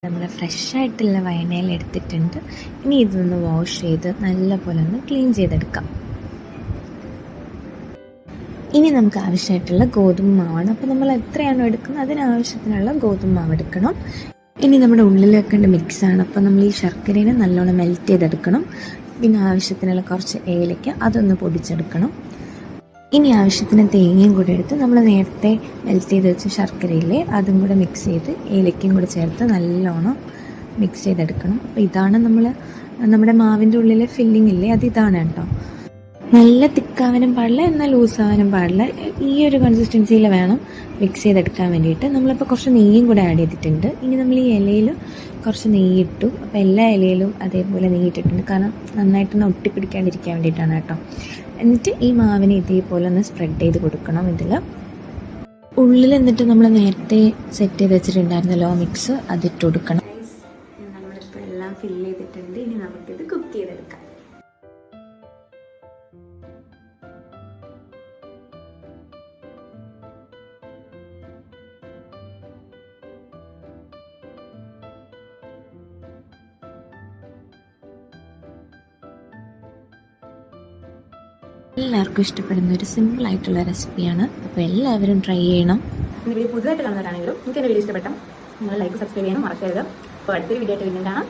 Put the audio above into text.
നമ്മൾ ഫ്രഷായിട്ടുള്ള വൈനയിൽ എടുത്തിട്ടുണ്ട്. ഇനി ഇതൊന്ന് വാഷ് ചെയ്ത് നല്ലപോലെ ഒന്ന് ക്ലീൻ ചെയ്തെടുക്കാം. ഇനി നമുക്ക് ആവശ്യമായിട്ടുള്ള ഗോതമ്പ് മാവാണ്. അപ്പോൾ നമ്മൾ എത്രയാണോ എടുക്കുന്നത് അതിനാവശ്യത്തിനുള്ള ഗോതമ്പ് മാവ് എടുക്കണം. ഇനി നമ്മുടെ ഉള്ളിൽ വെക്കേണ്ട മിക്സാണ്. അപ്പോൾ നമ്മൾ ഈ ശർക്കരയെ നല്ലോണം മെൽറ്റ് ചെയ്തെടുക്കണം. പിന്നെ ആവശ്യത്തിനുള്ള കുറച്ച് ഏലയ്ക്ക അതൊന്ന് പൊടിച്ചെടുക്കണം. ഇനി ആവശ്യത്തിന് തേങ്ങയും കൂടി എടുത്ത് നമ്മൾ നേരത്തെ മെൽറ്റ് ചെയ്ത് വെച്ച ശർക്കരയില്ലേ അതും കൂടെ മിക്സ് ചെയ്ത് ഏലയ്ക്കയും കൂടെ ചേർത്ത് നല്ലോണം മിക്സ് ചെയ്തെടുക്കണം. അപ്പോൾ ഇതാണ് നമ്മുടെ മാവിൻ്റെ ഉള്ളിലെ ഫില്ലിംഗ് ഇല്ലേ, ഇതാണ് കേട്ടോ. നല്ല തിക്കാവാനും പാടില്ല, എന്നാൽ ലൂസാവാനും പാടില്ല. ഈ ഒരു കൺസിസ്റ്റൻസിയിൽ വേണം മിക്സ് ചെയ്തെടുക്കാൻ വേണ്ടിയിട്ട്. നമ്മളിപ്പോൾ കുറച്ച് നെയ്യും കൂടെ ആഡ് ചെയ്തിട്ടുണ്ട്. ഇനി നമ്മൾ ഈ ഇലയിൽ കുറച്ച് നെയ്യിട്ടു. അപ്പോൾ എല്ലാ ഇലയിലും അതേപോലെ നെയ്യിട്ടിട്ടുണ്ട്, കാരണം നന്നായിട്ടൊന്ന് ഒട്ടിപ്പിടിക്കാണ്ടിരിക്കാൻ വേണ്ടിയിട്ടാണ് കേട്ടോ. എന്നിട്ട് ഈ മാവിനെ ഇതേപോലെ ഒന്ന് സ്പ്രെഡ് ചെയ്ത് കൊടുക്കണം. ഇതിൽ ഉള്ളിൽ എന്നിട്ട് നമ്മൾ നേരത്തെ സെറ്റ് ചെയ്ത് വെച്ചിട്ടുണ്ടായിരുന്നല്ലോ മിക്സ്, അതിട്ട് കൊടുക്കണം. നമ്മളിപ്പോൾ എല്ലാം ഫില്ല് ചെയ്തിട്ടുണ്ട്. ഇനി നമുക്കിത് കുക്ക് ചെയ്തെടുക്കാം. എല്ലാവർക്കും ഇഷ്ടപ്പെടുന്ന ഒരു സിമ്പിളായിട്ടുള്ള റെസിപ്പിയാണ്. അപ്പോൾ എല്ലാവരും ട്രൈ ചെയ്യണം. വീഡിയോ പുതുതായിട്ട് കാണുന്നവരാണെങ്കിലും നിങ്ങൾക്ക് എൻ്റെ വീഡിയോ ഇഷ്ടപ്പെട്ടാൽ നിങ്ങൾ ലൈക്ക് സബ്സ്ക്രൈബ് ചെയ്യാനും മറക്കരുത്. അപ്പോൾ അടുത്തൊരു വീഡിയോ ആയിട്ട് വീണ്ടും കാണാം.